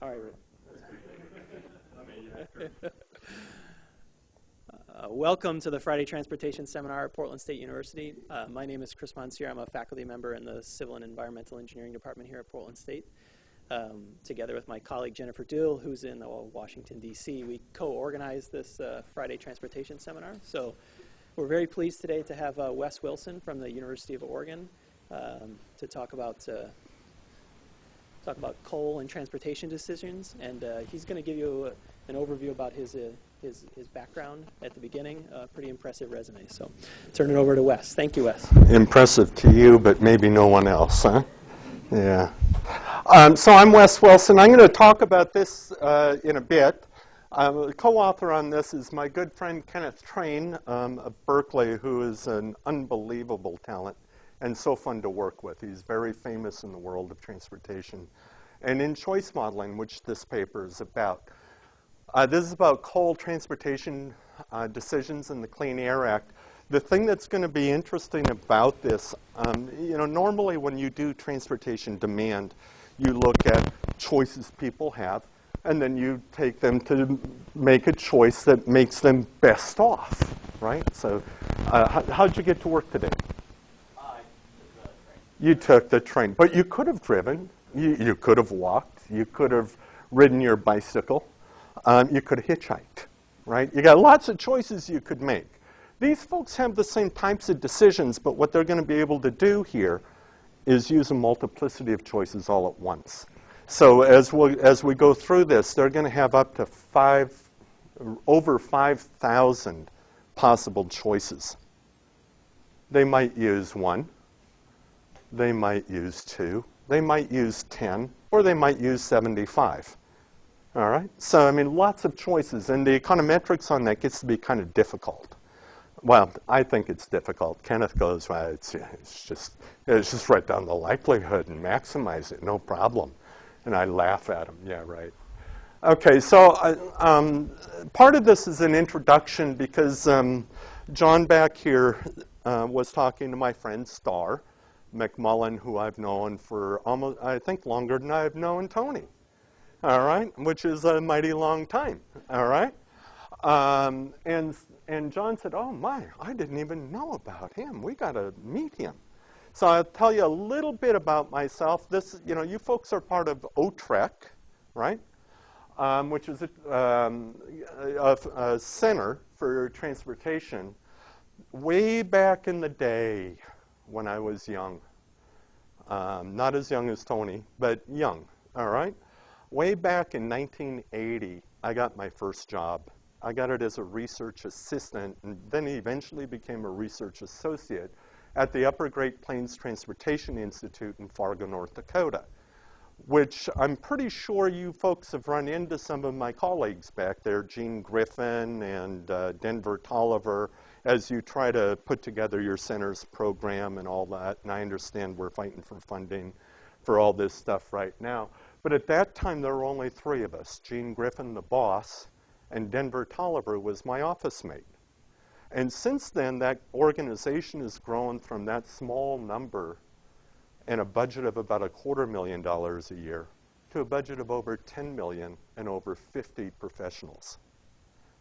All right, Rick. Welcome to the Friday Transportation Seminar at Portland State University. My name is Chris Monsieur. I'm a faculty member in the Civil and Environmental Engineering Department here at Portland State. Together with my colleague Jennifer Duell, who's in Washington, D.C., we co-organized this Friday Transportation Seminar. So we're very pleased today to have Wes Wilson from the University of Oregon to talk about coal and transportation decisions, and he's going to give you an overview about his background at the beginning. Pretty impressive resume. So turn it over to Wes. Thank you, Wes. Impressive to you, but maybe no one else, huh? Yeah. So I'm Wes Wilson. I'm going to talk about this in a bit. The co-author on this is my good friend Kenneth Train of Berkeley, who is an unbelievable talent and so fun to work with. He's very famous in the world of transportation and in choice modeling, which this paper is about. This is about coal transportation decisions in the Clean Air Act. The thing that's going to be interesting about this, normally when you do transportation demand, you look at choices people have, and then you take them to make a choice that makes them best off, right? So how'd you get to work today? You took the train, but you could have driven, you could have walked, you could have ridden your bicycle, you could have hitchhiked, right? You got lots of choices you could make. These folks have the same types of decisions, but what they're going to be able to do here is use a multiplicity of choices all at once. So as we go through this, they're going to have up to over 5,000 possible choices. They might use one. They might use 2, they might use 10, or they might use 75. All right? So, I mean, lots of choices, and the econometrics on that gets to be kind of difficult. Well, I think it's difficult. Kenneth goes, well, it's just write down the likelihood and maximize it, no problem. And I laugh at him, yeah, right. Okay, so part of this is an introduction because John back here was talking to my friend Starr McMullen, who I've known for almost, I think, longer than I've known Tony, all right, which is a mighty long time, all right? And John said, oh my, I didn't even know about him. We got to meet him. So I'll tell you a little bit about myself. This, you folks are part of OTREC, right? Which is a center for transportation way back in the day when I was young. Not as young as Tony, but young, all right? Way back in 1980, I got my first job. I got it as a research assistant, and then eventually became a research associate at the Upper Great Plains Transportation Institute in Fargo, North Dakota, which I'm pretty sure you folks have run into some of my colleagues back there, Gene Griffin and Denver Tolliver, as you try to put together your center's program and all that. And I understand we're fighting for funding for all this stuff right now. But at that time, there were only 3 of us, Gene Griffin, the boss, and Denver Tolliver was my office mate. And since then, that organization has grown from that small number and a budget of about $250,000 a year to a budget of over $10 million and over 50 professionals.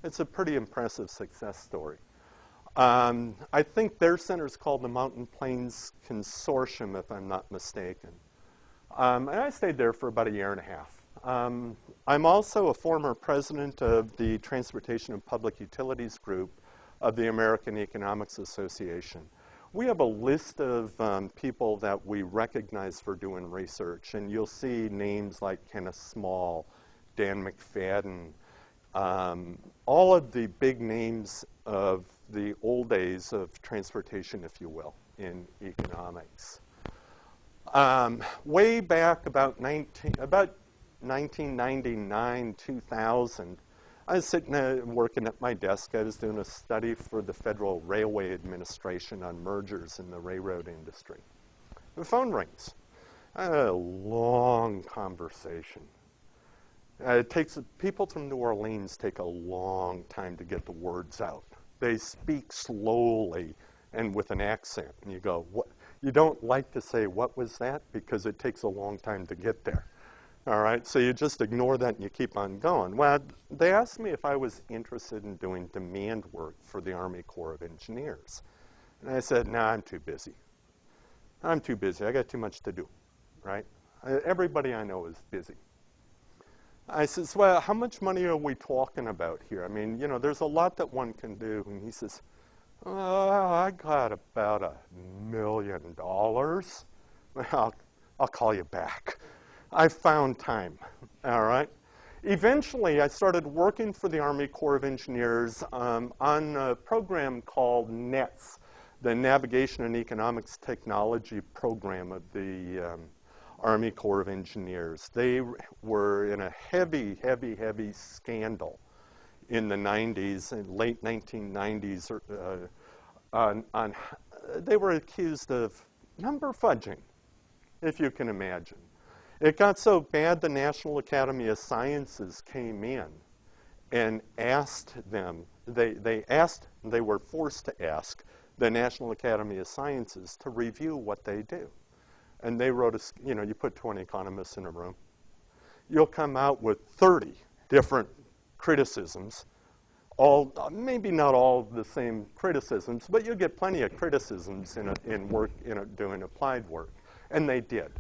It's a pretty impressive success story. I think their center is called the Mountain Plains Consortium, if I'm not mistaken. And I stayed there for about a year and a half. I'm also a former president of the Transportation and Public Utilities Group of the American Economics Association. We have a list of people that we recognize for doing research, and you'll see names like Kenneth Small, Dan McFadden, all of the big names of the old days of transportation, if you will, in economics. Way back about 1999, 2000, I was sitting working at my desk. I was doing a study for the Federal Railway Administration on mergers in the railroad industry. The phone rings. A long conversation. People from New Orleans take a long time to get the words out. They speak slowly and with an accent. And you go, what? You don't like to say, what was that? Because it takes a long time to get there. All right, so you just ignore that and you keep on going. Well, they asked me if I was interested in doing demand work for the Army Corps of Engineers. And I said, nah, I'm too busy. I'm too busy. I got too much to do, right? Everybody I know is busy. I says, well, how much money are we talking about here? I mean, you know, there's a lot that one can do. And he says, oh, I got about $1 million. Well, I'll call you back. I found time, all right? Eventually, I started working for the Army Corps of Engineers on a program called NETS, the Navigation and Economics Technology Program of the Army Corps of Engineers. They were in a heavy, heavy, heavy scandal in the 90s, and late 1990s. They were accused of number fudging, if you can imagine. It got so bad the National Academy of Sciences came in and asked them, they were forced to ask the National Academy of Sciences to review what they do. And they wrote you know, you put 20 economists in a room, you'll come out with 30 different criticisms, all, maybe not all the same criticisms, but you'll get plenty of criticisms in doing applied work. And they did.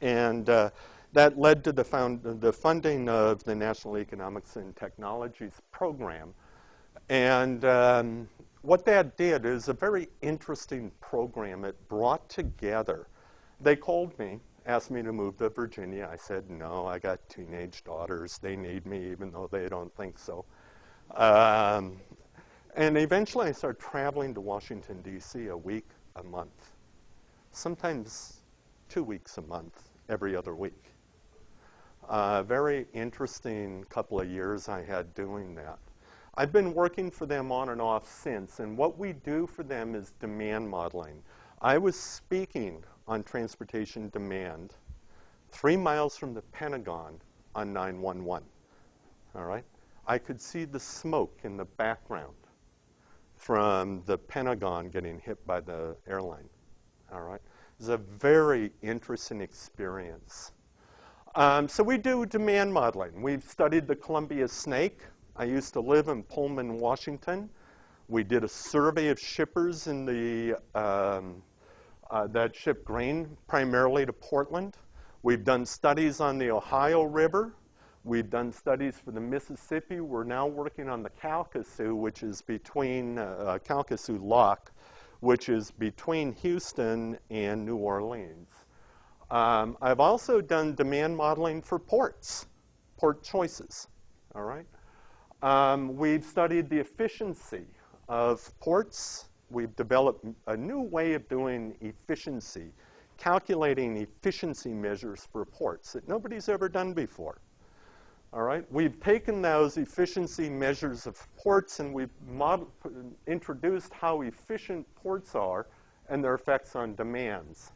And that led to the funding of the National Economics and Technologies program. And what that did is a very interesting program. It brought together, they called me, asked me to move to Virginia. I said, no, I got teenage daughters. They need me, even though they don't think so. And eventually I started traveling to Washington, D.C. a week, a month, sometimes 2 weeks a month, every other week. Very interesting couple of years I had doing that. I've been working for them on and off since, and what we do for them is demand modeling. I was speaking on transportation demand 3 miles from the Pentagon on 911, all right? I could see the smoke in the background from the Pentagon getting hit by the airline, all right? It was a very interesting experience. So we do demand modeling. We've studied the Columbia snake. I used to live in Pullman, Washington. We did a survey of shippers in the, that ship grain primarily to Portland. We've done studies on the Ohio River. We've done studies for the Mississippi. We're now working on the Calcasieu, which is between Calcasieu Lock, which is between Houston and New Orleans. I've also done demand modeling for ports, port choices, all right? We've studied the efficiency of ports. We've developed a new way of doing efficiency, calculating efficiency measures for ports that nobody's ever done before. All right, we've taken those efficiency measures of ports and we've introduced how efficient ports are and their effects on demands.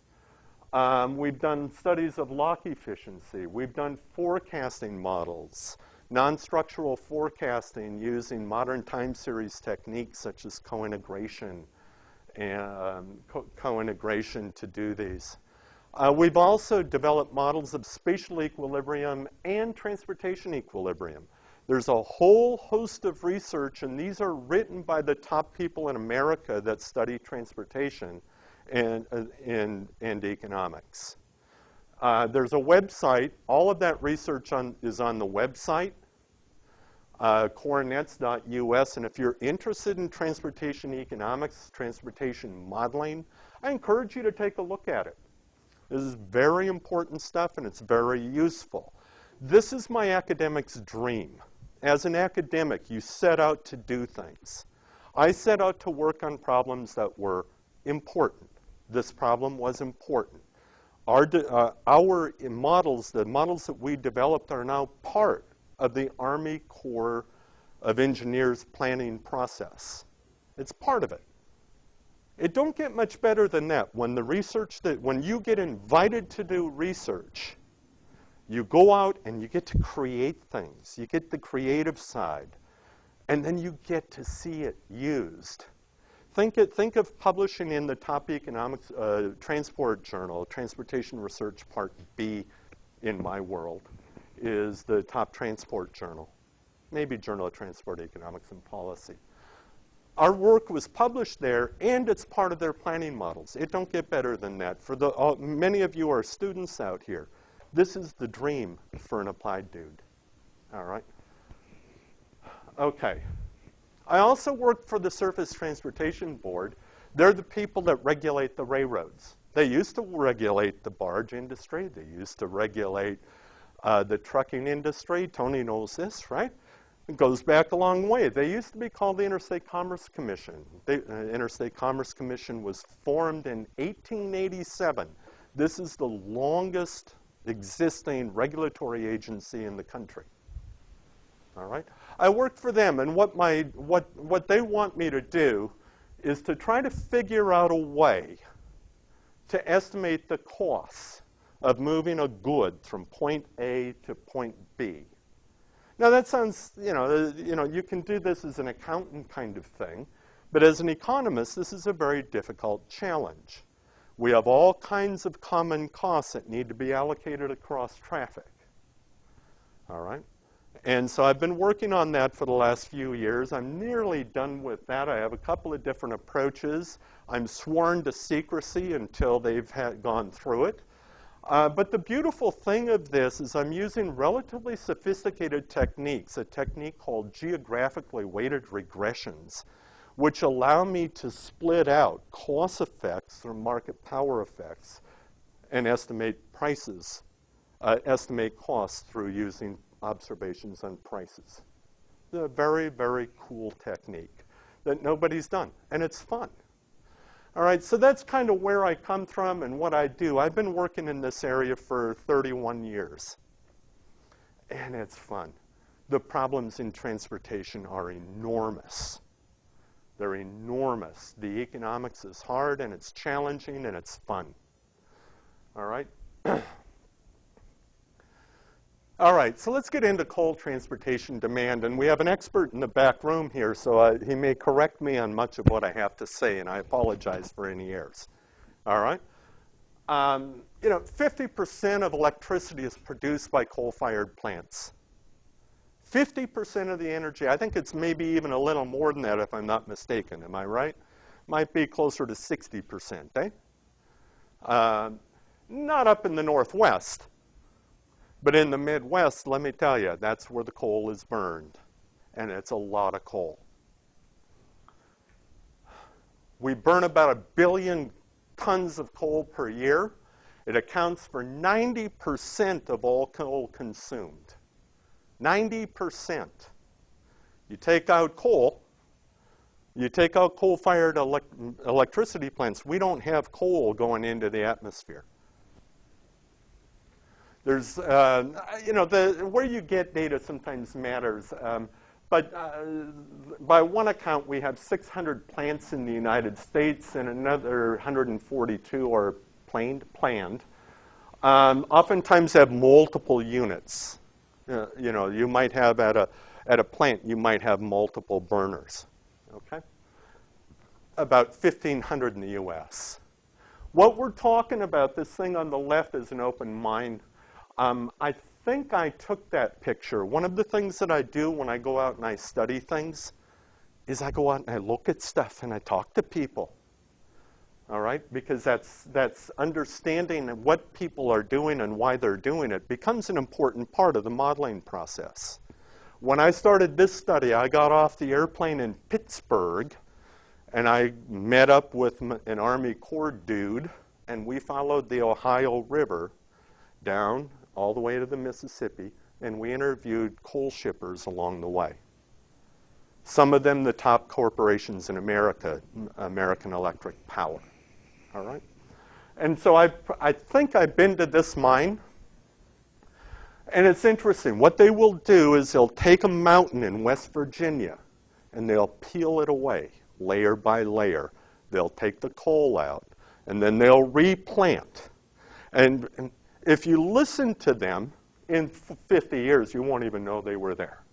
We've done studies of lock efficiency. We've done forecasting models, non-structural forecasting using modern time series techniques such as co-integration and co-integration to do these. We've also developed models of spatial equilibrium and transportation equilibrium. There's a whole host of research, and these are written by the top people in America that study transportation and economics. There's a website. All of that research is on the website, corenets.us, and if you're interested in transportation economics, transportation modeling, I encourage you to take a look at it. This is very important stuff, and it's very useful. This is my academic's dream. As an academic, you set out to do things. I set out to work on problems that were important. This problem was important. Our models, the models that we developed, are now part of the Army Corps of Engineers planning process. It's part of it. It don't get much better than that. When you get invited to do research, you go out and you get to create things. You get the creative side, and then you get to see it used. Think of publishing in the top economics transport journal, Transportation Research Part B, in my world is the top transport journal, maybe Journal of Transport Economics and Policy. Our work was published there, and it's part of their planning models. It don't get better than that. For many of you are students out here. This is the dream for an applied dude. All right? Okay. I also worked for the Surface Transportation Board. They're the people that regulate the railroads. They used to regulate the barge industry. They used to regulate the trucking industry. Tony knows this, right? It goes back a long way. They used to be called the Interstate Commerce Commission. The Interstate Commerce Commission was formed in 1887. This is the longest existing regulatory agency in the country. All right? I worked for them, and what they want me to do is to try to figure out a way to estimate the costs of moving a good from point A to point B. Now that sounds, you can do this as an accountant kind of thing, but as an economist, this is a very difficult challenge. We have all kinds of common costs that need to be allocated across traffic. All right? And so I've been working on that for the last few years. I'm nearly done with that. I have a couple of different approaches. I'm sworn to secrecy until they've gone through it. But the beautiful thing of this is I'm using relatively sophisticated techniques, a technique called geographically weighted regressions, which allow me to split out cost effects from market power effects and estimate prices, estimate costs through using observations on prices. It's a very, very cool technique that nobody's done, and it's fun. All right, so that's kind of where I come from and what I do. I've been working in this area for 31 years, and it's fun. The problems in transportation are enormous. They're enormous. The economics is hard, and it's challenging, and it's fun. All right? All right, so let's get into coal transportation demand. And we have an expert in the back room here, so he may correct me on much of what I have to say, and I apologize for any errors. All right? 50% of electricity is produced by coal-fired plants. 50% of the energy, I think it's maybe even a little more than that if I'm not mistaken. Am I right? Might be closer to 60%, eh? Not up in the Northwest. But in the Midwest, let me tell you, that's where the coal is burned. And it's a lot of coal. We burn about 1 billion tons of coal per year. It accounts for 90% of all coal consumed. 90%. You take out coal, you take out coal-fired electricity plants, we don't have coal going into the atmosphere. There's, where you get data sometimes matters. But by one account, we have 600 plants in the United States, and another 142 are planned. Oftentimes have multiple units. You might have at a plant, you might have multiple burners. Okay? About 1,500 in the U.S. What we're talking about, this thing on the left is an open mine. I think I took that picture. One of the things that I do when I go out and I study things is I go out and I look at stuff and I talk to people. All right? Because that's understanding what people are doing and why they're doing it becomes an important part of the modeling process. When I started this study, I got off the airplane in Pittsburgh and I met up with an Army Corps dude, and we followed the Ohio River down all the way to the Mississippi, and we interviewed coal shippers along the way. Some of them the top corporations in America, American Electric Power. All right? And so I think I've been to this mine, and it's interesting. What they will do is they'll take a mountain in West Virginia, and they'll peel it away, layer by layer. They'll take the coal out, and then they'll replant. And if you listen to them, in 50 years, you won't even know they were there.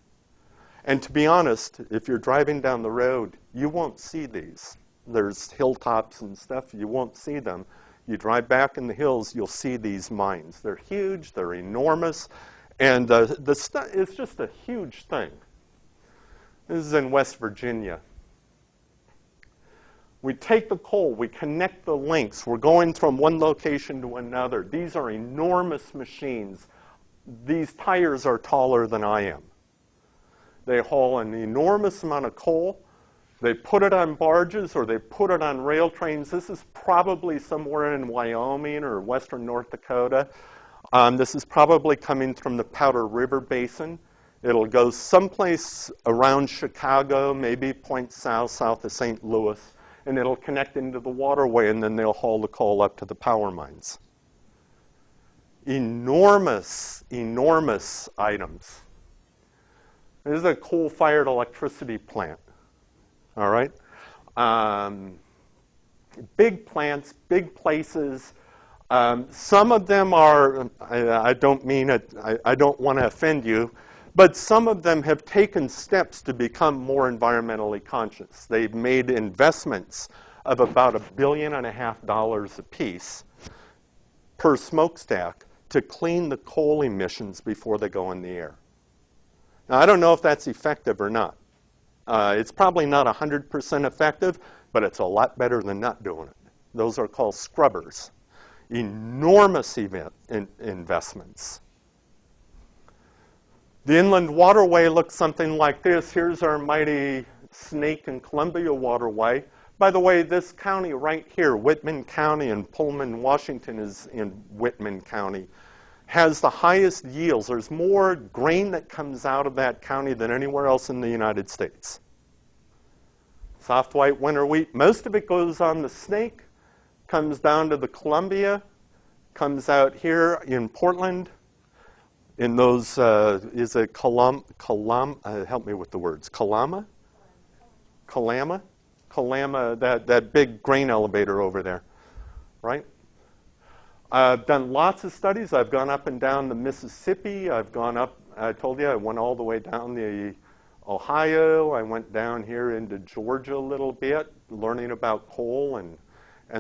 And to be honest, if you're driving down the road, you won't see these. There's hilltops and stuff. You won't see them. You drive back in the hills, you'll see these mines. They're huge, they're enormous, and it's just a huge thing. This is in West Virginia. We take the coal, we connect the links. We're going from one location to another. These are enormous machines. These tires are taller than I am. They haul an enormous amount of coal. They put it on barges or they put it on rail trains. This is probably somewhere in Wyoming or western North Dakota. This is probably coming from the Powder River Basin. It'll go someplace around Chicago, maybe point south of St. Louis, and it'll connect into the waterway, and then they'll haul the coal up to the power mines. Enormous, enormous items. This is a coal-fired electricity plant. All right? Big plants, big places. Some of them are, I don't mean it, I don't want to offend you, but some of them have taken steps to become more environmentally conscious. They've made investments of about $1.5 billion a piece per smokestack to clean the coal emissions before they go in the air. Now, I don't know if that's effective or not. It's probably not 100% effective, but it's a lot better than not doing it. Those are called scrubbers. Enormous investments. The inland waterway looks something like this. Here's our mighty Snake and Columbia waterway. By the way, this county right here, Whitman County and Pullman, Washington is in Whitman County, has the highest yields. There's more grain that comes out of that county than anywhere else in the United States. Soft white winter wheat, most of it goes on the Snake, comes down to the Columbia, comes out here in Portland, in those, is it help me with the words, Kalama, that big grain elevator over there, right? I've done lots of studies. I've gone up and down the Mississippi. I've gone up, I told you, I went all the way down the Ohio. I went down here into Georgia a little bit, learning about coal and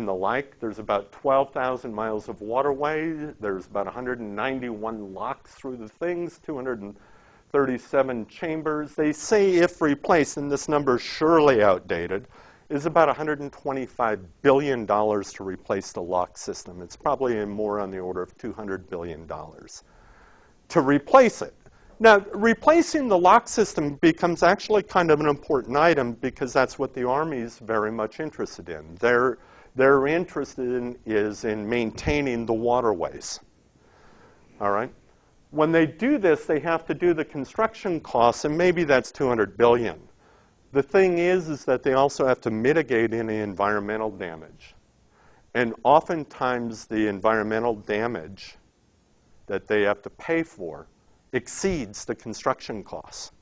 the like. There's about 12,000 miles of waterway. There's about 191 locks through the things, 237 chambers. They say if replaced, and this number is surely outdated, is about $125 billion to replace the lock system. It's probably more on the order of $200 billion to replace it. Now, replacing the lock system becomes actually kind of an important item because that's what the Army's very much interested in. They're interested is in maintaining the waterways. All right? When they do this, they have to do the construction costs, and maybe that's $200 billion. The thing is that they also have to mitigate any environmental damage. And oftentimes the environmental damage that they have to pay for exceeds the construction costs.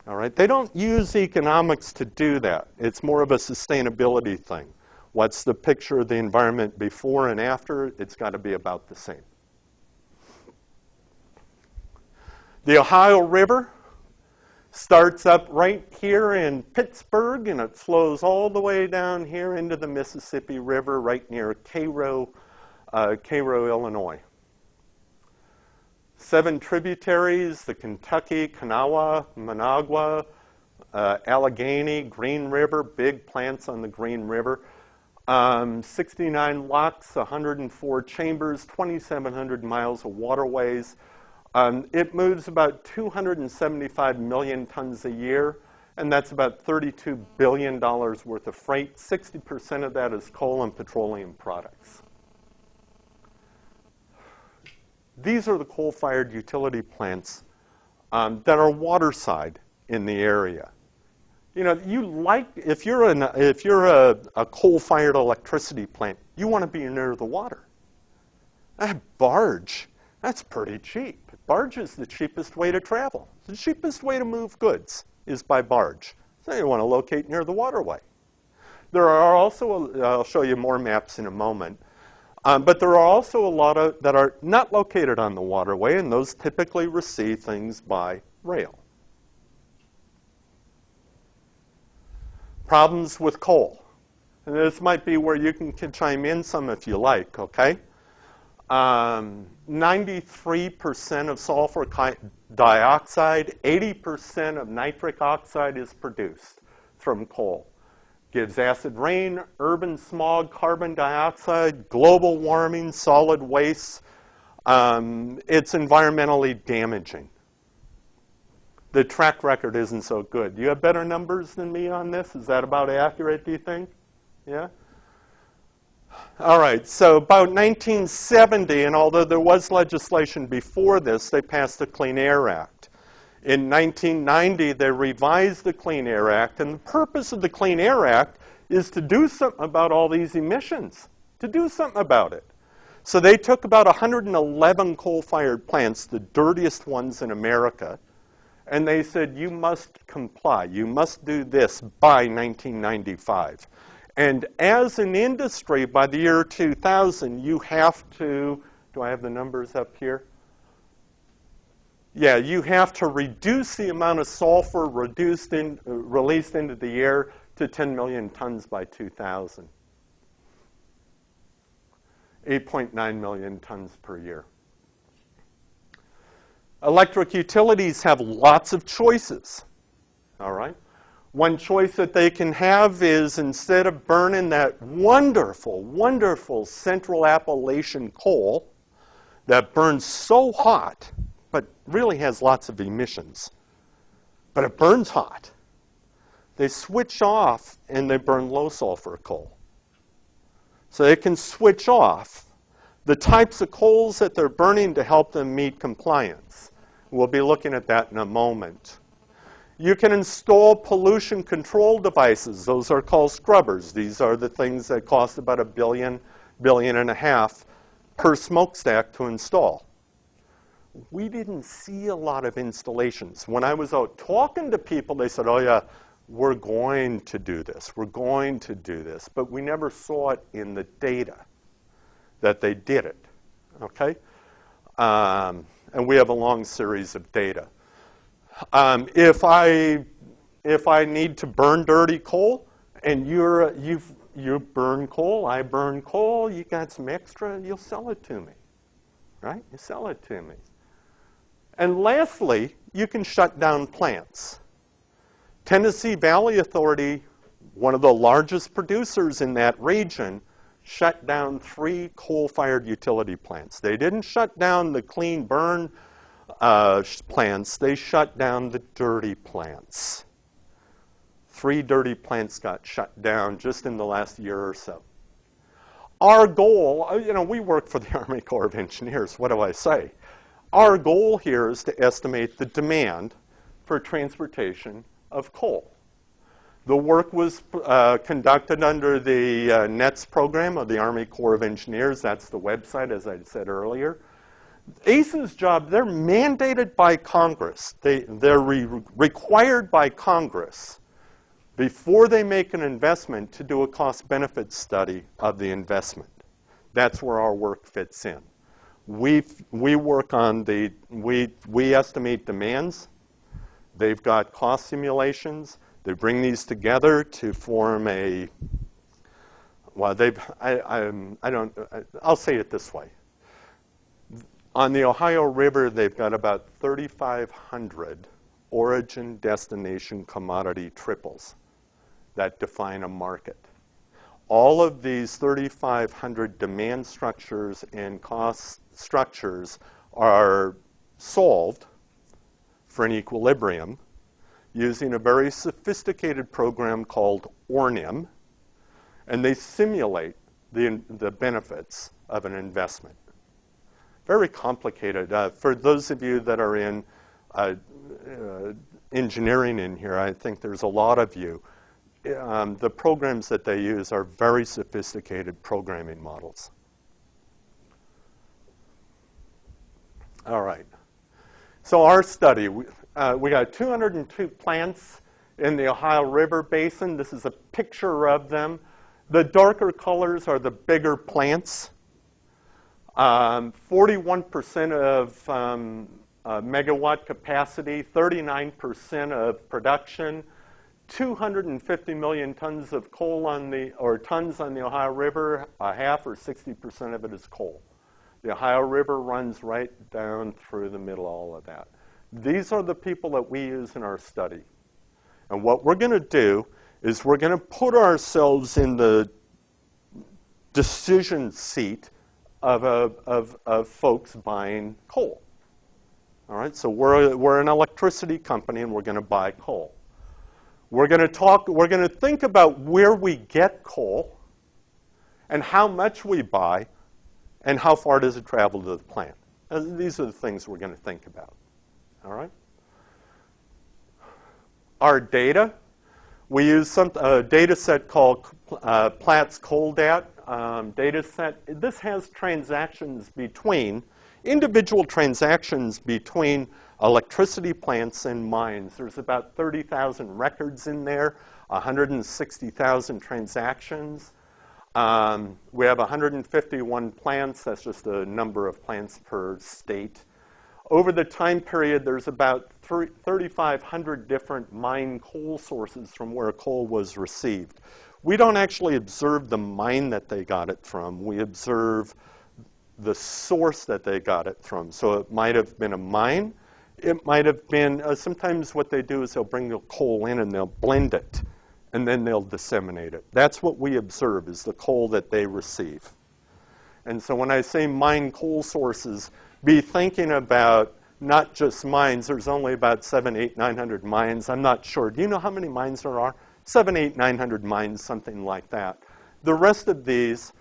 All right? They don't use economics to do that. It's more of a sustainability thing. What's the picture of the environment before and after? It's got to be about the same. The Ohio River starts up right here in Pittsburgh, and it flows all the way down here into the Mississippi River right near Cairo, Illinois. 7 tributaries, the Kentucky, Kanawha, Monongahela, Allegheny, Green River, big plants on the Green River. 69 locks, 104 chambers, 2,700 miles of waterways. It moves about 275 million tons a year, and that's about $32 billion worth of freight. 60% of that is coal and petroleum products. These are the coal-fired utility plants that are waterside in the area. You know, if you're a coal-fired electricity plant, you want to be near the water. A barge, that's pretty cheap. Barge is the cheapest way to travel. The cheapest way to move goods is by barge. So you want to locate near the waterway. There are also, I'll show you more maps in a moment, but there are also a lot of that are not located on the waterway, and those typically receive things by rail. Problems with coal. And this might be where you can chime in some if you like, okay? 93% of sulfur dioxide, 80% of nitric oxide is produced from coal. Gives acid rain, urban smog, carbon dioxide, global warming, solid waste. It's environmentally damaging. The track record isn't so good. You have better numbers than me on this? Is that about accurate, do you think? Yeah? All right, so about 1970, and although there was legislation before this, they passed the Clean Air Act. In 1990, they revised the Clean Air Act, and the purpose of the Clean Air Act is to do something about all these emissions, to do something about it. So they took about 111 coal-fired plants, the dirtiest ones in America, and they said, you must comply, you must do this by 1995. And as an industry, by the year 2000, you have to, do I have the numbers up here? Yeah, you have to reduce the amount of sulfur released into the air to 10 million tons by 2000. 8.9 million tons per year. Electric utilities have lots of choices, all right? One choice that they can have is instead of burning that wonderful, wonderful Central Appalachian coal that burns so hot, but really has lots of emissions, but it burns hot, they switch off and they burn low sulfur coal. So they can switch off the types of coals that they're burning to help them meet compliance. We'll be looking at that in a moment. You can install pollution control devices. Those are called scrubbers. These are the things that cost about $1 billion, $1.5 billion per smokestack to install. We didn't see a lot of installations. When I was out talking to people, they said, oh yeah, we're going to do this. We're going to do this. But we never saw it in the data that they did it, okay? And we have a long series of data. If I need to burn dirty coal, and you burn coal, I burn coal, you got some extra, you'll sell it to me, right? You sell it to me. And lastly, you can shut down plants. Tennessee Valley Authority, one of the largest producers in that region, shut down 3 coal-fired utility plants. They didn't shut down the clean burn plants, they shut down the dirty plants. 3 dirty plants got shut down just in the last year or so. Our goal, you know, we work for the Army Corps of Engineers, what do I say? Our goal here is to estimate the demand for transportation of coal. The work was conducted under the NETS program of the Army Corps of Engineers. That's the website, as I said earlier. ACE's job, they're mandated by Congress. They're required by Congress before they make an investment to do a cost-benefit study of the investment. That's where our work fits in. We work on we estimate demands. They've got cost simulations. They bring these together to form a, well, I'll say it this way. On the Ohio River, they've got about 3,500 origin-destination commodity triples that define a market. All of these 3,500 demand structures and cost structures are solved for an equilibrium using a very sophisticated program called ORNIM, and they simulate the benefits of an investment. Very complicated. For those of you that are in engineering in here, I think there's a lot of you. The programs that they use are very sophisticated programming models. All right. So our study, we got 202 plants in the Ohio River Basin. This is a picture of them. The darker colors are the bigger plants. 41% of megawatt capacity, 39% of production, 250 million tons of coal tons on the Ohio River, a half or 60% of it is coal. The Ohio River runs right down through the middle of all of that. These are the people that we use in our study. And what we're going to do is we're going to put ourselves in the decision seat of folks buying coal. All right, so we're an electricity company and we're going to buy coal. We're going to think about where we get coal and how much we buy and how far does it travel to the plant. These are the things we're going to think about. All right? Our data, we use a data set called Platts CoalDat data set. This has transactions between, individual transactions between electricity plants and mines. There's about 30,000 records in there, 160,000 transactions. We have 151 plants. That's just the number of plants per state. Over the time period, there's about 3,500 different mine coal sources from where coal was received. We don't actually observe the mine that they got it from. We observe the source that they got it from. So it might have been a mine. It might have been, sometimes what they do is they'll bring the coal in and they'll blend it, and then they'll disseminate it. That's what we observe, is the coal that they receive. And so when I say mine coal sources, be thinking about not just mines. There's only about 700, 800, 900 mines. I'm not sure. Do you know how many mines there are? 700, 800, 900 mines, something like that. The rest of these,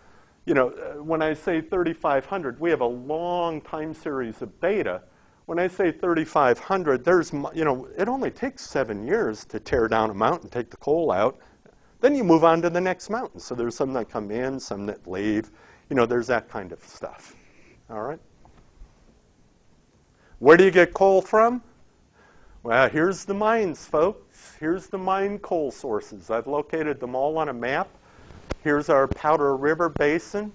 you know, when I say 3,500, we have a long time series of data. When I say 3,500, there's, you know, it only takes 7 years to tear down a mountain, take the coal out. Then you move on to the next mountain. So there's some that come in, some that leave. You know, there's that kind of stuff. All right? Where do you get coal from? Well, here's the mines, folks. Here's the mine coal sources. I've located them all on a map. Here's our Powder River Basin.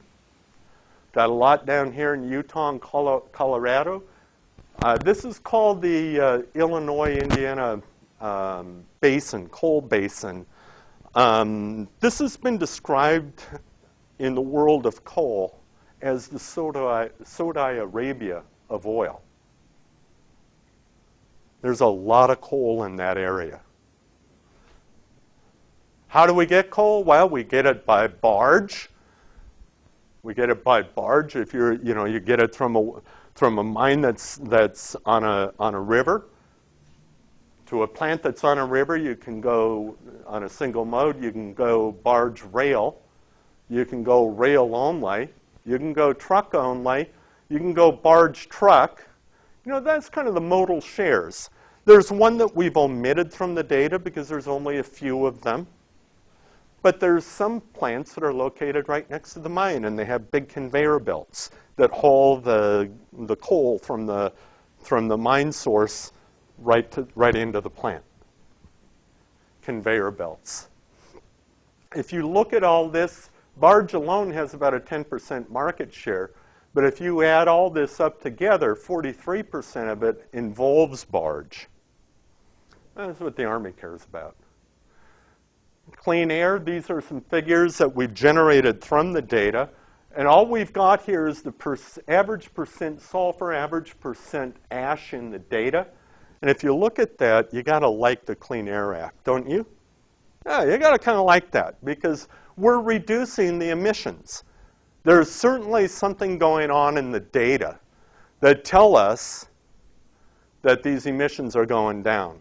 Got a lot down here in Utah and Colorado. This is called the Illinois-Indiana Basin, coal basin. This has been described in the world of coal as the Saudi Arabia of oil. There's a lot of coal in that area. How do we get coal? Well, we get it by barge. We get it by barge. If you're, you know, you get it from a mine that's on a river to a plant that's on a river. You can go on a single mode. You can go barge rail. You can go rail only. You can go truck only. You can go barge truck. You know, that's kind of the modal shares. There's one that we've omitted from the data because there's only a few of them. But there's some plants that are located right next to the mine, and they have big conveyor belts that haul the coal from the mine source right into the plant. Conveyor belts. If you look at all this, barge alone has about a 10% market share. But if you add all this up together, 43% of it involves barge. That's what the Army cares about. Clean air, these are some figures that we've generated from the data. And all we've got here is the average percent sulfur, average percent ash in the data. And if you look at that, you got to like the Clean Air Act, don't you? Yeah, you got to kind of like that because we're reducing the emissions. There's certainly something going on in the data that tell us that these emissions are going down.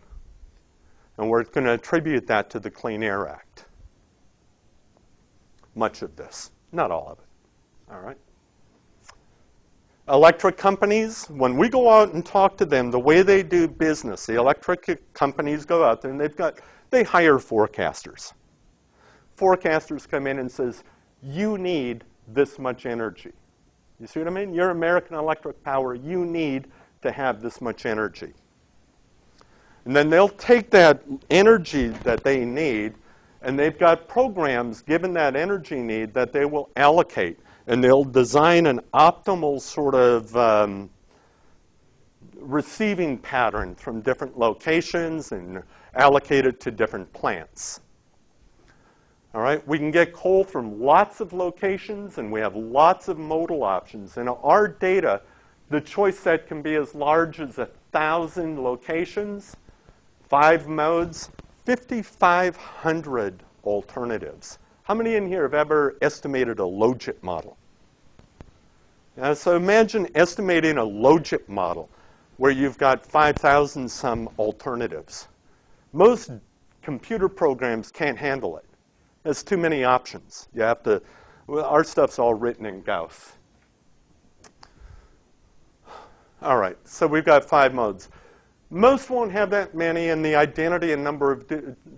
And we're going to attribute that to the Clean Air Act. Much of this, not all of it. All right. Electric companies, when we go out and talk to them, the way they do business, the electric companies go out there and they hire forecasters. Forecasters come in and says, you need this much energy. You see what I mean? You're American Electric Power. You need to have this much energy. And then they'll take that energy that they need, and they've got programs given that energy need that they will allocate. And they'll design an optimal sort of receiving pattern from different locations and allocate it to different plants. All right, we can get coal from lots of locations, and we have lots of modal options. In our data, the choice set can be as large as 1,000 locations, 5 modes, 5,500 alternatives. How many in here have ever estimated a logit model? So imagine estimating a logit model where you've got 5,000 some alternatives. Most computer programs can't handle it. There's too many options. You have to, well, our stuff's all written in Gauss. All right, so we've got 5 modes. Most won't have that many, and the identity and number of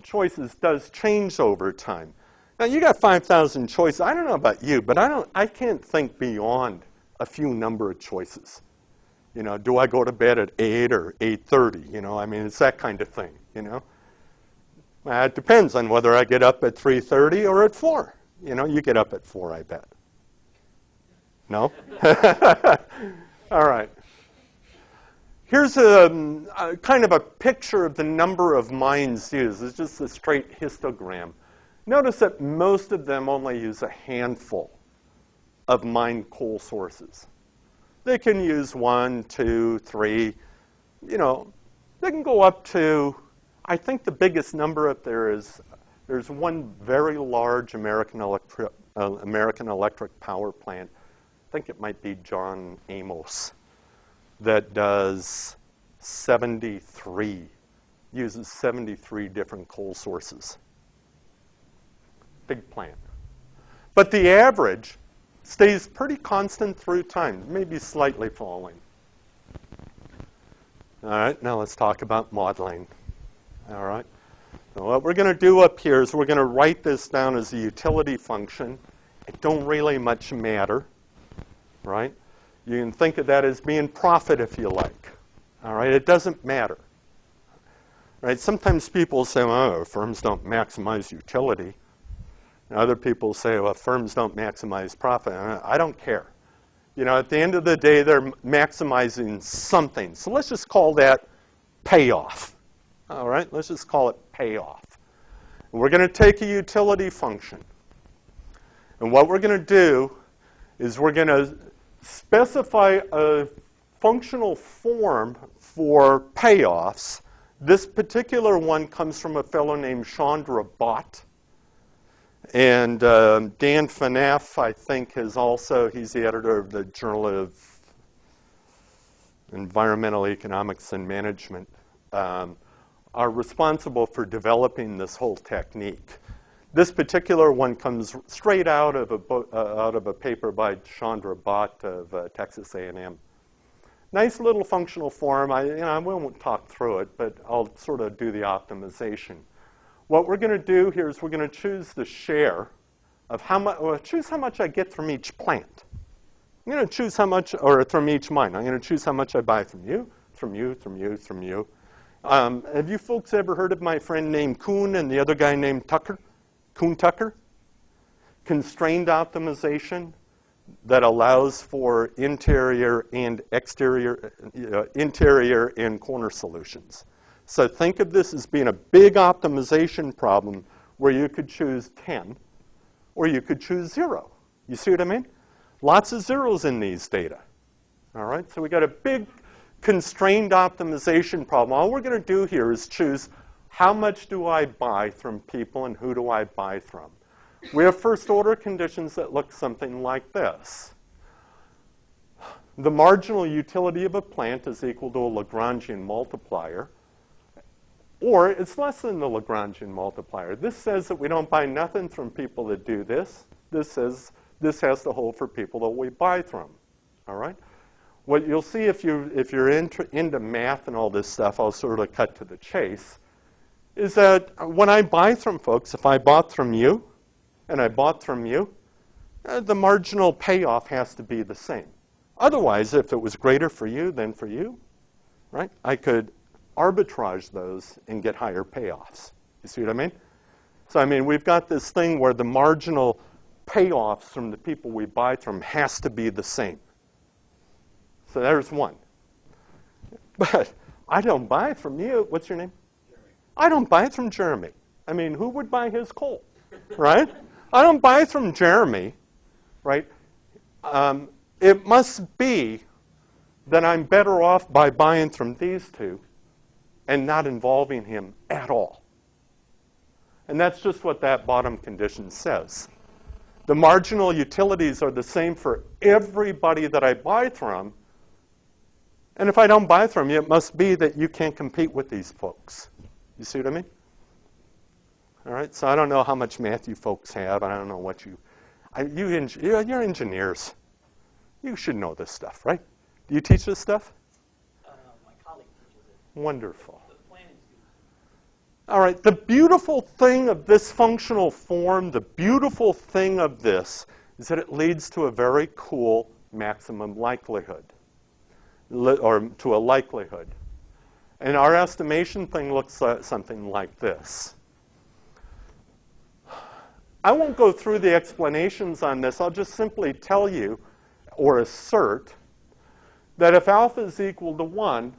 choices does change over time. Now, you got 5,000 choices. I don't know about you, but I can't think beyond a few number of choices. You know, do I go to bed at 8 or 8:30? You know, I mean, it's that kind of thing, you know. It depends on whether I get up at 3:30 or at 4. You know, you get up at 4, I bet. No? All right. Here's a kind of a picture of the number of mines used. It's just a straight histogram. Notice that most of them only use a handful of mined coal sources. They can use 1, 2, 3. You know, they can go up to, I think the biggest number up there is, there's one very large American Electric power plant. I think it might be John Amos, that does 73, uses 73 different coal sources. Big plant. But the average stays pretty constant through time, maybe slightly falling. All right, now let's talk about modeling. All right. So what we're going to do up here is we're going to write this down as a utility function. It don't really much matter, right? You can think of that as being profit if you like. All right, it doesn't matter. Right? Sometimes people say, oh, firms don't maximize utility. And other people say, well, firms don't maximize profit. I don't care. You know, at the end of the day, they're maximizing something. So let's just call that payoff. All right, let's just call it payoff. And we're going to take a utility function. And what we're going to do is we're going to specify a functional form for payoffs. This particular one comes from a fellow named Chandra Bhatt. And Dan Phaneuf, I think, is also, he's the editor of the Journal of Environmental Economics and Management, are responsible for developing this whole technique. This particular one comes straight out of a paper by Chandra Bhatt of Texas A&M. Nice little functional form. I won't talk through it, but I'll sort of do the optimization. What we're going to do here is we're going to choose the share of how much, well, choose how much I get from each plant. I'm going to choose how much, or from each mine. I'm going to choose how much I buy from you, from you, from you, from you. Have you folks ever heard of my friend named Kuhn and the other guy named Tucker? Kuhn-Tucker? Constrained optimization that allows for interior and exterior, interior and corner solutions. So think of this as being a big optimization problem where you could choose 10 or you could choose 0. You see what I mean? Lots of zeros in these data. All right, so we got a big constrained optimization problem. All we're going to do here is choose how much do I buy from people and who do I buy from. We have first order conditions that look something like this. The marginal utility of a plant is equal to a Lagrangian multiplier, or it's less than the Lagrangian multiplier. This says that we don't buy nothing from people that do this. This says this has to hold for people that we buy from. All right? What you'll see if you're into math and all this stuff, I'll sort of cut to the chase, is that when I buy from folks, if I bought from you and I bought from you, the marginal payoff has to be the same. Otherwise, if it was greater for you than for you, right, I could arbitrage those and get higher payoffs. You see what I mean? So, I mean, we've got this thing where the marginal payoffs from the people we buy from has to be the same. So there's one. But I don't buy it from you. What's your name? Jeremy. I don't buy it from Jeremy. I mean, who would buy his coal, right? I don't buy it from Jeremy, right? It must be that I'm better off by buying from these two and not involving him at all. And that's just what that bottom condition says. The marginal utilities are the same for everybody that I buy from. And if I don't buy from you, it must be that you can't compete with these folks. You see what I mean? All right, so I don't know how much math you folks have. I don't know what you're engineers. You should know this stuff, right? Do you teach this stuff? My colleague teaches it. Wonderful. The planning student. All right, the beautiful thing of this functional form, the beautiful thing of this is that it leads to a very cool maximum likelihood, or to a likelihood. And our estimation thing looks something like this. I won't go through the explanations on this. I'll just simply tell you or assert that if alpha is equal to 1,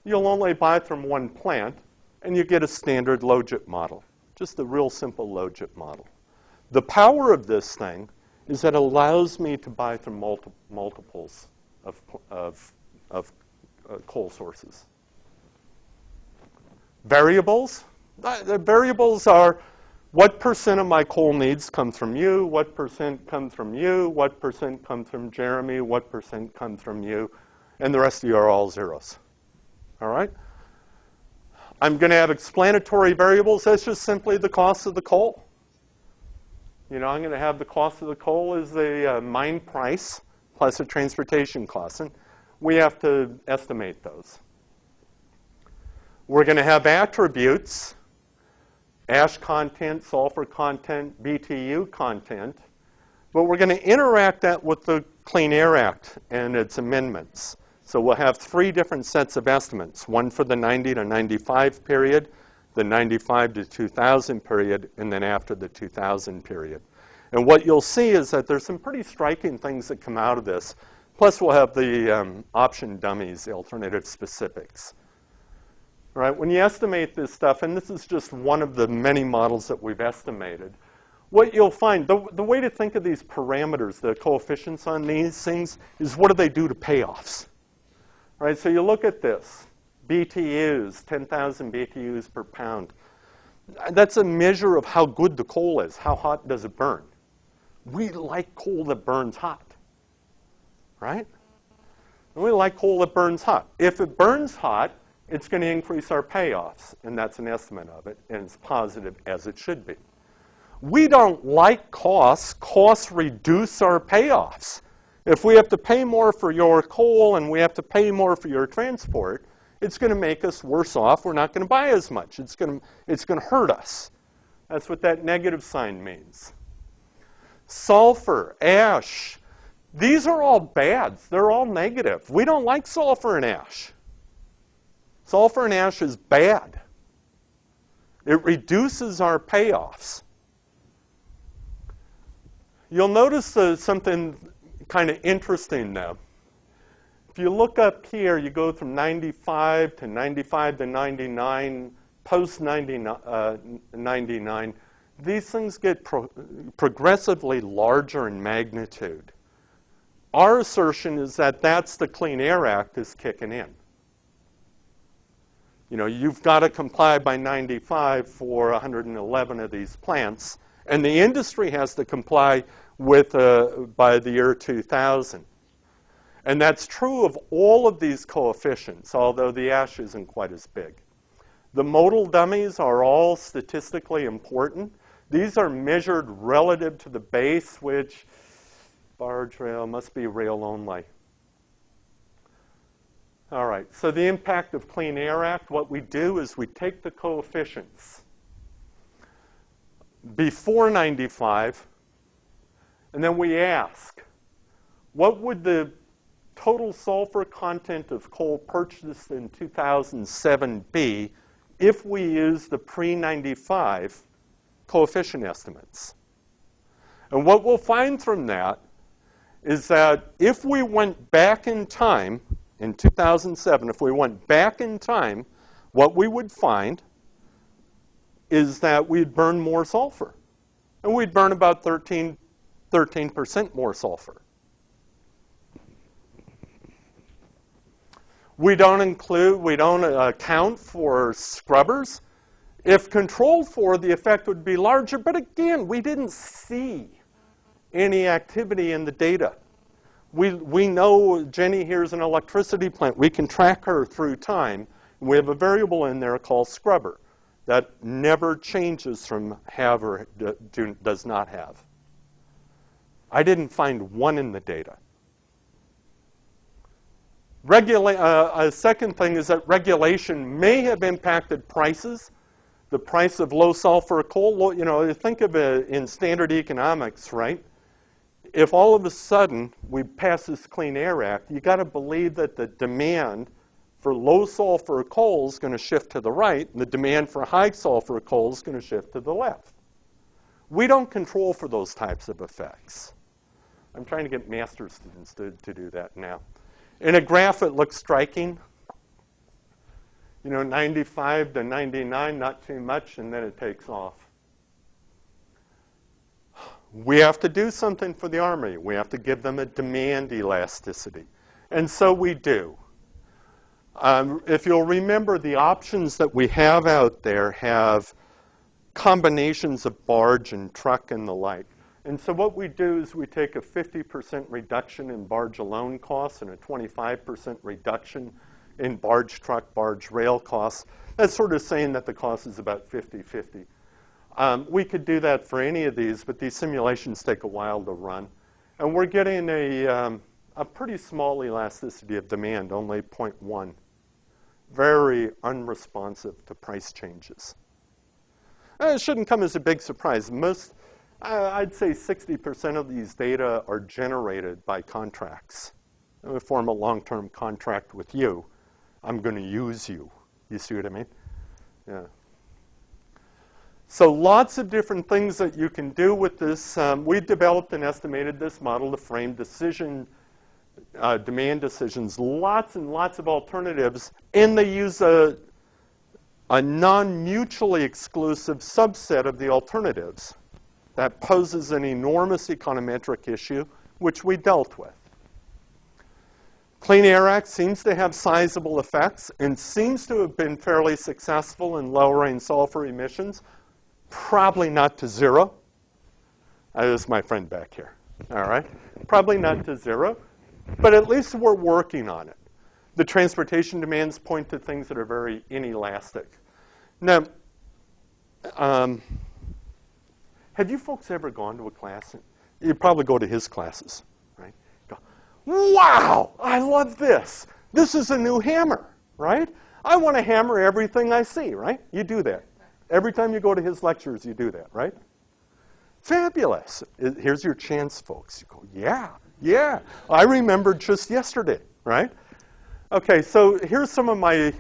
you'll only buy from one plant, and you get a standard logit model, just a real simple logit model. The power of this thing is that it allows me to buy from multiples of coal sources. Variables? The variables are what percent of my coal needs comes from you, what percent comes from you, what percent comes from Jeremy, what percent comes from you, and the rest of you are all zeros. All right? I'm going to have explanatory variables. That's just simply the cost of the coal. You know, I'm going to have the cost of the coal as the mine price plus a transportation cost. And we have to estimate those. We're going to have attributes, ash content, sulfur content, BTU content. But we're going to interact that with the Clean Air Act and its amendments. So we'll have 3 different sets of estimates, one for the 90 to 95 period, the 95 to 2000 period, and then after the 2000 period. And what you'll see is that there's some pretty striking things that come out of this. Plus, we'll have the option dummies, the alternative specifics. All right, when you estimate this stuff, and this is just one of the many models that we've estimated, what you'll find, the way to think of these parameters, the coefficients on these things, is what do they do to payoffs? All right, so you look at this, BTUs, 10,000 BTUs per pound. That's a measure of how good the coal is. How hot does it burn? We like coal that burns hot, right? And we like coal that burns hot. If it burns hot, it's going to increase our payoffs, and that's an estimate of it, and it's positive as it should be. We don't like costs. Costs reduce our payoffs. If we have to pay more for your coal and we have to pay more for your transport, it's going to make us worse off. We're not going to buy as much. It's going to hurt us. That's what that negative sign means. Sulfur, ash, these are all bads. They're all negative. We don't like sulfur and ash. Sulfur and ash is bad. It reduces our payoffs. You'll notice something kind of interesting now. If you look up here, you go from 95 to 95 to 99, post 99. These things get progressively larger in magnitude. Our assertion is that that's the Clean Air Act is kicking in. You know, you've got to comply by 95 for 111 of these plants, and the industry has to comply with by the year 2000. And that's true of all of these coefficients, although the ash isn't quite as big. The modal dummies are all statistically important. These are measured relative to the base, which barge rail must be rail only. All right, so the impact of Clean Air Act, what we do is we take the coefficients before 95, and then we ask, what would the total sulfur content of coal purchased in 2007 be if we use the pre-95 coefficient estimates? And what we'll find from that is that if we went back in time in 2007, if we went back in time, what we would find is that we'd burn more sulfur. And we'd burn about 13% more sulfur. We don't account for scrubbers. If controlled for, the effect would be larger. But again, we didn't see any activity in the data. We know Jenny here is an electricity plant. We can track her through time. We have a variable in there called scrubber that never changes from have or does not have. I didn't find one in the data. A second thing is that regulation may have impacted prices. The price of low sulfur coal, you know, think of it in standard economics, right? If all of a sudden we pass this Clean Air Act, you got to believe that the demand for low sulfur coal is going to shift to the right, and the demand for high sulfur coal is going to shift to the left. We don't control for those types of effects. I'm trying to get master's students to do that now. In a graph, it looks striking. You know, 95 to 99, not too much, and then it takes off. We have to do something for the Army. We have to give them a demand elasticity. And so we do. If you'll remember, the options that we have out there have combinations of barge and truck and the like. And so what we do is we take a 50% reduction in barge alone costs and a 25% reduction in barge truck, barge rail costs. That's sort of saying that the cost is about 50-50. We could do that for any of these, but these simulations take a while to run. And we're getting a pretty small elasticity of demand, only 0.1. Very unresponsive to price changes. It shouldn't come as a big surprise. I'd say 60% of these data are generated by contracts. I form a long-term contract with you. I'm going to use you. You see what I mean? Yeah. So lots of different things that you can do with this. We developed and estimated this model to frame demand decisions. Lots and lots of alternatives. And they use a non-mutually exclusive subset of the alternatives. That poses an enormous econometric issue, which we dealt with. Clean Air Act seems to have sizable effects and seems to have been fairly successful in lowering sulfur emissions. Probably not to zero. This is my friend back here. All right? Probably not to zero, but at least we're working on it. The transportation demands point to things that are very inelastic. Now, have you folks ever gone to a class? You probably go to his classes, right? Go, wow, I love this. This is a new hammer, right? I want to hammer everything I see, right? You do that. Every time you go to his lectures, you do that, right? Fabulous. Here's your chance, folks. You go, yeah. I remembered just yesterday, right? Okay, so here's some of I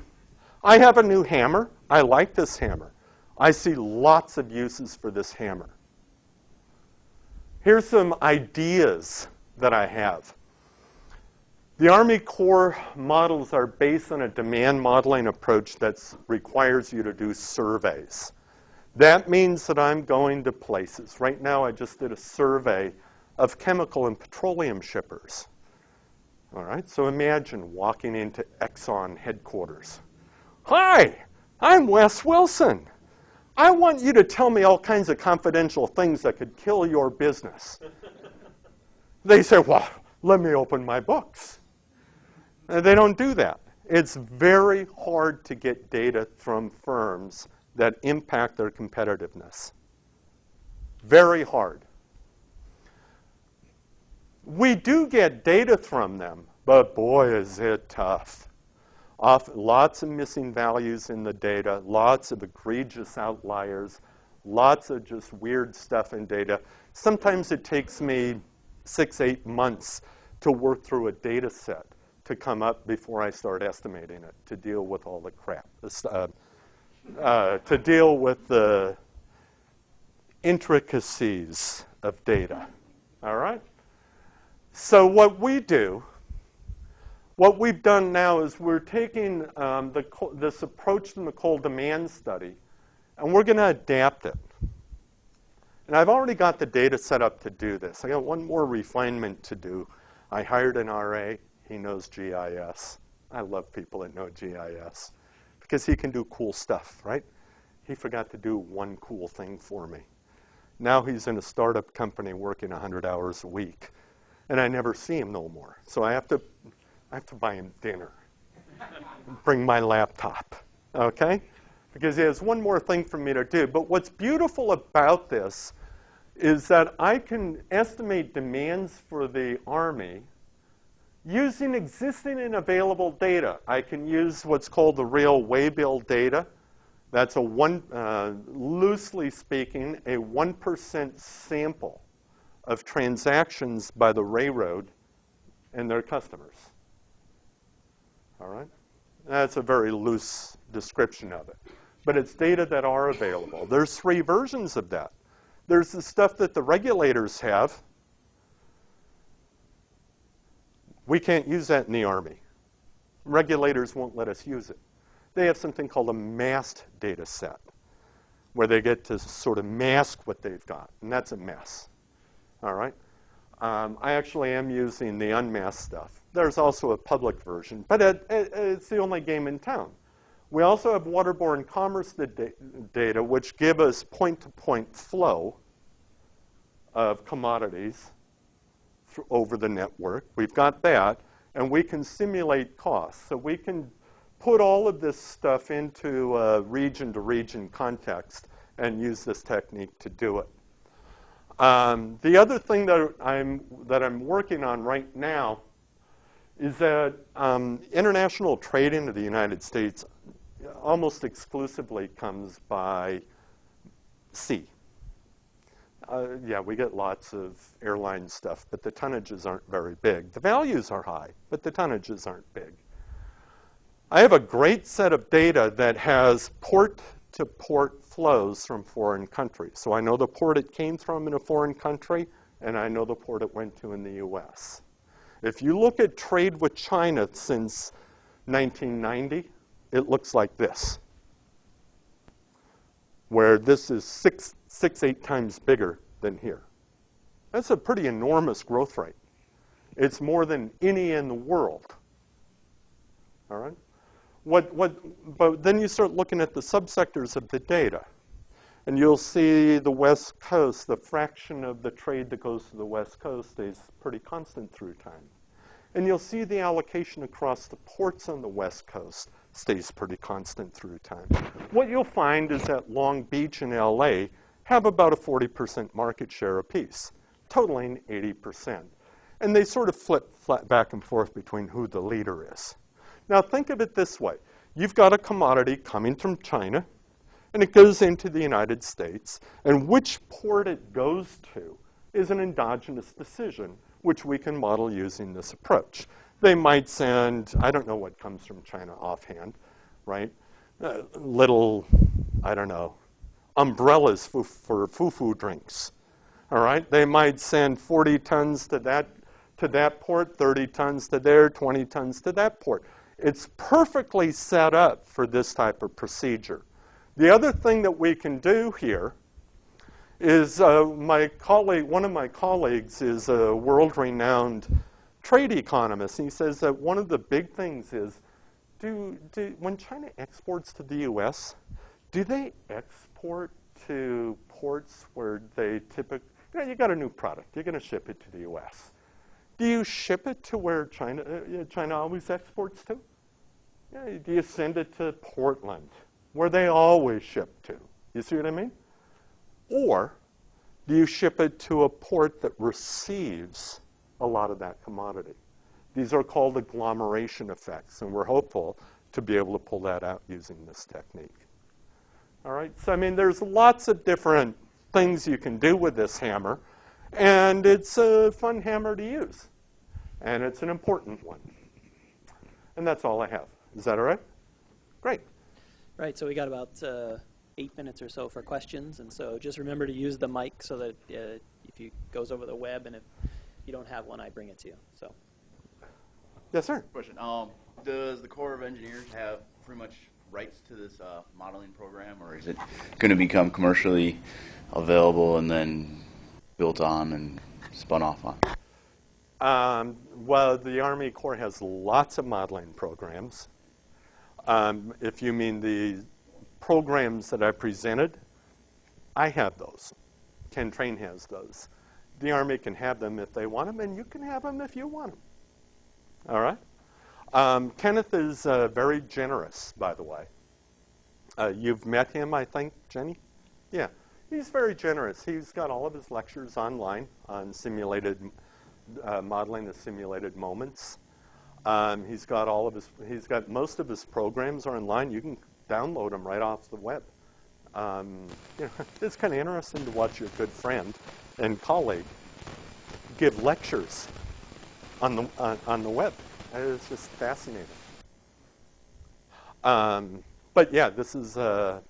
have a new hammer. I like this hammer. I see lots of uses for this hammer. Here's some ideas that I have. The Army Corps models are based on a demand modeling approach that requires you to do surveys. That means that I'm going to places. Right now, I just did a survey of chemical and petroleum shippers. All right, so imagine walking into Exxon headquarters. Hi, I'm Wes Wilson. I want you to tell me all kinds of confidential things that could kill your business. They say, well, let me open my books. And they don't do that. It's very hard to get data from firms that impact their competitiveness. Very hard. We do get data from them, but boy, is it tough. Lots of missing values in the data, lots of egregious outliers, lots of just weird stuff in data. Sometimes it takes me 6-8 months to work through a data set to come up before I start estimating it, to deal with all the crap, to deal with the intricacies of data. All right? So what we do, What we've done now is we're taking this approach from the coal demand study, and we're going to adapt it. And I've already got the data set up to do this. I got one more refinement to do. I hired an RA. He knows GIS. I love people that know GIS because he can do cool stuff, right? He forgot to do one cool thing for me. Now he's in a startup company working 100 hours a week, and I never see him no more. So I have to buy him dinner, bring my laptop, okay? Because he has one more thing for me to do. But what's beautiful about this is that I can estimate demands for the Army using existing and available data. I can use what's called the rail waybill data. That's loosely speaking, a 1% sample of transactions by the railroad and their customers. All right? That's a very loose description of it. But it's data that are available. There's 3 versions of that. There's the stuff that the regulators have. We can't use that in the Army. Regulators won't let us use it. They have something called a masked data set, where they get to sort of mask what they've got, and that's a mess. All right? I actually am using the unmasked stuff. There's also a public version, but it's the only game in town. We also have waterborne commerce data, which give us point-to-point flow of commodities over the network. We've got that, and we can simulate costs. So we can put all of this stuff into a region-to-region context and use this technique to do it. The other thing that I'm working on right now is that international trade into the United States almost exclusively comes by sea. Yeah, we get lots of airline stuff, but the tonnages aren't very big. The values are high, but the tonnages aren't big. I have a great set of data that has port-to-port flows from foreign countries. So I know the port it came from in a foreign country, and I know the port it went to in the US. If you look at trade with China since 1990, it looks like this, where this is 8 times bigger than here. That's a pretty enormous growth rate. It's more than any in the world. All right? But then you start looking at the subsectors of the data, and you'll see the West Coast, the fraction of the trade that goes to the West Coast stays pretty constant through time. And you'll see the allocation across the ports on the West Coast stays pretty constant through time. What you'll find is that Long Beach and LA have about a 40% market share apiece, totaling 80%. And they sort of flip back and forth between who the leader is. Now think of it this way. You've got a commodity coming from China, and it goes into the United States, and which port it goes to is an endogenous decision, which we can model using this approach. They might send, I don't know what comes from China offhand, right? Little, I don't know, umbrellas for foo-foo drinks, all right? They might send 40 tons to that port, 30 tons to there, 20 tons to that port. It's perfectly set up for this type of procedure. The other thing that we can do here is one of my colleagues is a world-renowned trade economist, and he says that one of the big things is, when China exports to the US, do they export to ports where they typically, you got a new product, you're going to ship it to the US. Do you ship it to where China always exports to? Yeah, do you send it to Portland, where they always ship to? You see what I mean? Or do you ship it to a port that receives a lot of that commodity? These are called agglomeration effects, and we're hopeful to be able to pull that out using this technique. All right, so I mean, there's lots of different things you can do with this hammer, and it's a fun hammer to use, and it's an important one. And that's all I have. Is that all right? Great. Right, so we got about 8 minutes or so for questions, and so just remember to use the mic so that if it goes over the web, and if you don't have one, I bring it to you. So. Yes, sir. Question. Does the Corps of Engineers have pretty much rights to this modeling program, or is it going to become commercially available and then built on and spun off on? Well, the Army Corps has lots of modeling programs. If you mean the programs that I presented, I have those. Ken Train has those. The Army can have them if they want them, and you can have them if you want them. All right? Kenneth is very generous, by the way. You've met him, I think, Jenny? Yeah. He's very generous. He's got all of his lectures online on simulated modeling the simulated moments. He's got most of his programs are online. You can download them right off the web. It's kind of interesting to watch your good friend and colleague give lectures on the web. It's just fascinating. But yeah, this is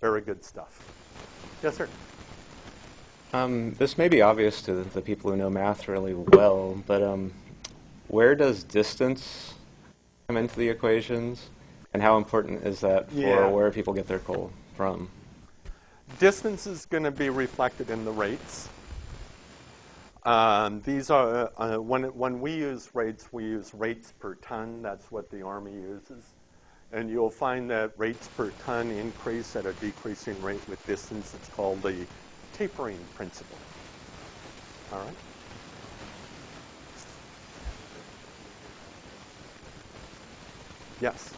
very good stuff. Yes, sir. This may be obvious to the people who know math really well, but where does distance come into the equations, and how important is that for where people get their coal from? Distance is going to be reflected in the rates. These are when we use rates per ton. That's what the Army uses. And you'll find that rates per ton increase at a decreasing rate with distance. It's called the tapering principle. All right? Yes.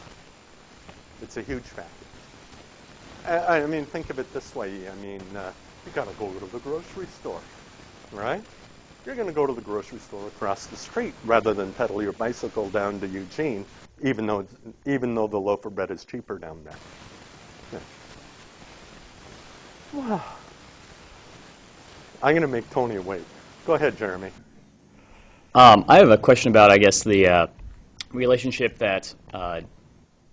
It's a huge factor. I mean, think of it this way. I mean, you got to go to the grocery store, right? You're going to go to the grocery store across the street rather than pedal your bicycle down to Eugene, even though the loaf of bread is cheaper down there. Yeah. Wow. I'm going to make Tony wait. Go ahead, Jeremy. I have a question about, I guess, the relationship that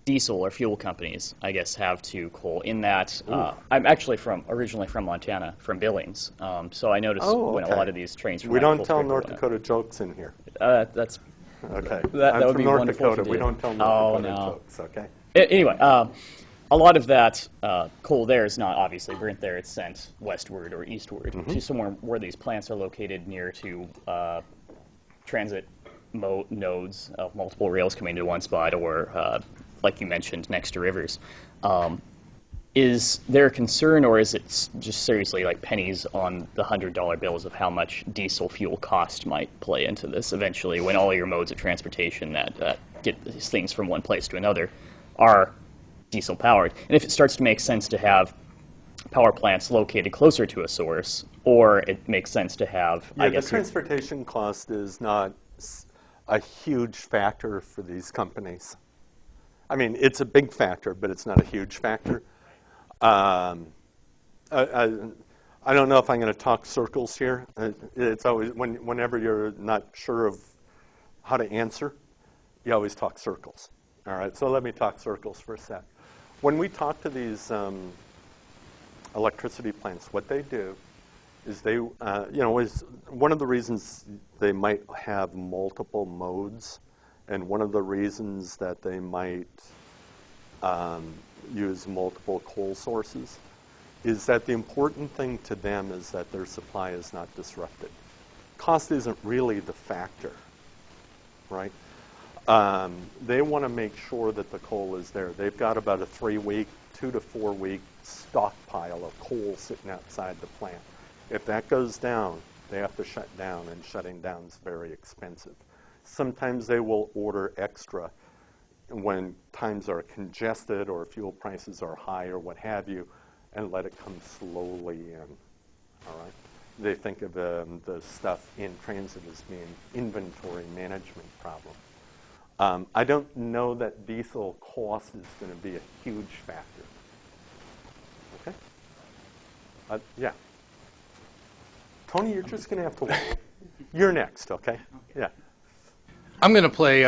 diesel or fuel companies, I guess, have to coal. In that, I'm actually originally from Montana, from Billings, so I noticed when a lot of these trains. We don't tell North Dakota jokes in here. That's okay. That would be North wonderful Dakota. We don't tell North Dakota jokes. Okay. Anyway, a lot of that coal there is not obviously burnt there. It's sent westward or eastward to somewhere where these plants are located near to transit nodes of multiple rails coming to one spot, or like you mentioned, next to rivers. Is there a concern, or is it just seriously like pennies on the $100 bills of how much diesel fuel cost might play into this eventually, when all your modes of transportation that get these things from one place to another are diesel powered? And if it starts to make sense to have power plants located closer to a source, or it makes sense to have, I guess, the transportation cost is not a huge factor for these companies. I mean, it's a big factor, but it's not a huge factor. I don't know if I'm going to talk circles here. It's always, whenever you're not sure of how to answer, you always talk circles. All right, so let me talk circles for a sec. When we talk to these electricity plants, what they do is they, is one of the reasons they might have multiple modes, and one of the reasons that they might use multiple coal sources is that the important thing to them is that their supply is not disrupted. Cost isn't really the factor, right? They want to make sure that the coal is there. They've got about a 3-week, 2 to 4 week stockpile of coal sitting outside the plant. If that goes down, they have to shut down, and shutting down is very expensive. Sometimes they will order extra when times are congested or fuel prices are high or what have you, and let it come slowly in. All right? They think of the stuff in transit as being inventory management problem. I don't know that diesel cost is going to be a huge factor. Okay? Yeah. Tony, you're just going to have to wait. You're next, okay? Yeah. I'm going to play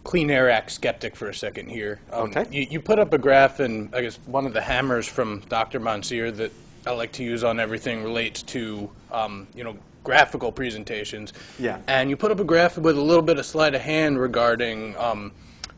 Clean Air Act skeptic for a second here. Okay. You put up a graph, and I guess one of the hammers from Dr. Monsieur that I like to use on everything relates to, graphical presentations. Yeah. And you put up a graphic with a little bit of sleight of hand regarding,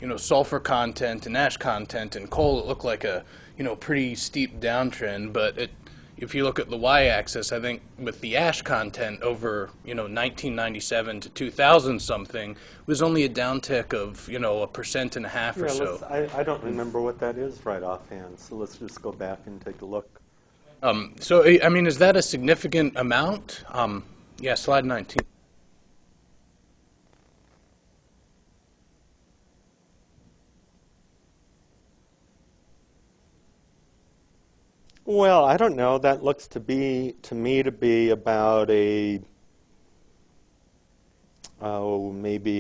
you know, sulfur content and ash content in coal. It looked like a, you know, pretty steep downtrend, but if you look at the y-axis, I think with the ash content over, you know, 1997 to 2000 something, it was only a downtick of, you know, 1.5% or so. I don't remember what that is right offhand, so let's just go back and take a look. So, I mean, is that a significant amount? Yeah, slide 19. Well, I don't know. That looks to me to be about maybe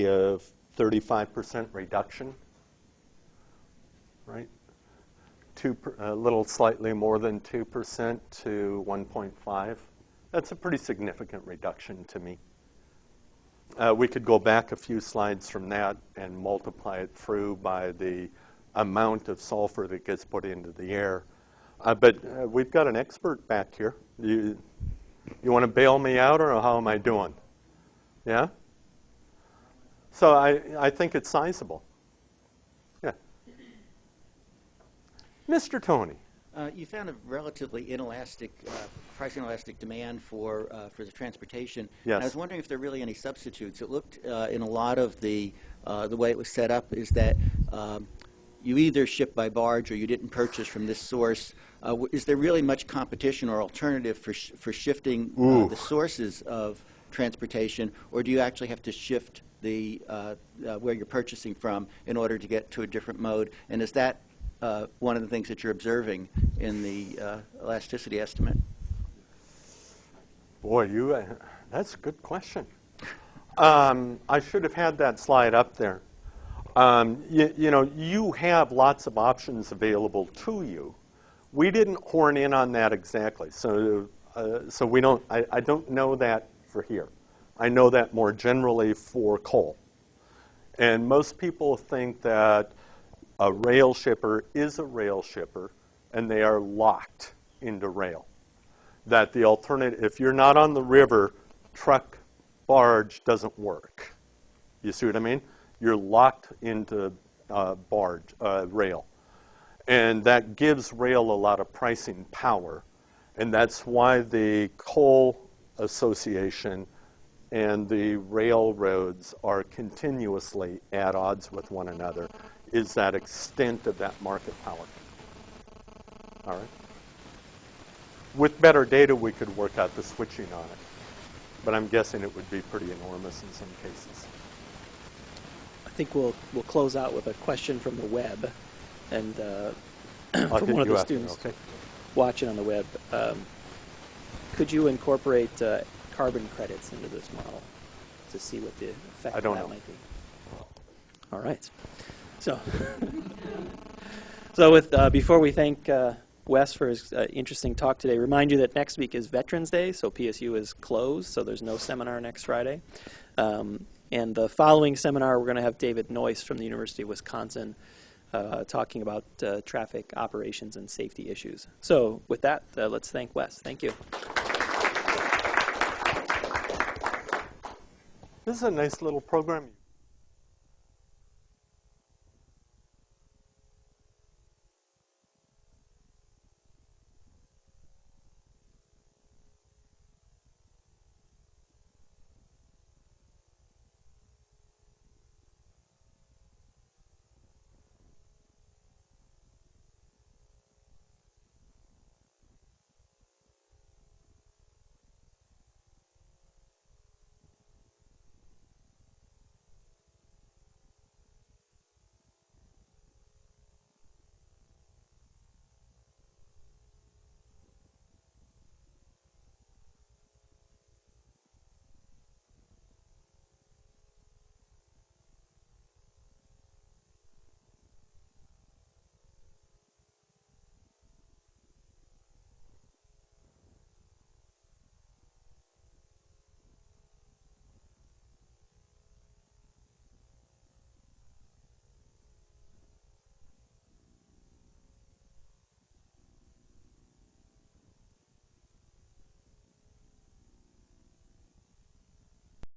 a 35% reduction, right? A little slightly more than 2% to 1.5. That's a pretty significant reduction to me. We could go back a few slides from that and multiply it through by the amount of sulfur that gets put into the air. But we've got an expert back here. You want to bail me out, or how am I doing? Yeah? So I think it's sizable. Yeah. Mr. Tony. You found a relatively inelastic, price inelastic demand for the transportation. Yes. And I was wondering if there are really any substitutes. It looked in a lot of the way it was set up is that you either ship by barge or you didn't purchase from this source. Is there really much competition or alternative for shifting the sources of transportation, or do you actually have to shift the where you're purchasing from in order to get to a different mode? And is that one of the things that you're observing in the elasticity estimate? Boy, that's a good question. I should have had that slide up there. You know, you have lots of options available to you. We didn't horn in on that exactly, so we don't. I don't know that for here. I know that more generally for coal, and most people think that a rail shipper is a rail shipper, and they are locked into rail. That the alternative, if you're not on the river, truck, barge doesn't work. You see what I mean? You're locked into rail. And that gives rail a lot of pricing power. And that's why the Coal Association and the railroads are continuously at odds with one another, is that extent of that market power. All right? With better data, we could work out the switching on it. But I'm guessing it would be pretty enormous in some cases. I think we'll close out with a question from the web, and I'll from hit one of you the after, students okay? watching on the web. Could you incorporate carbon credits into this model to see what the effect of that might be? All right. So, before we thank Wes for his interesting talk today, remind you that next week is Veterans Day, so PSU is closed, so there's no seminar next Friday. And the following seminar, we're going to have David Noyce from the University of Wisconsin talking about traffic operations and safety issues. So with that, let's thank Wes. Thank you. This is a nice little program.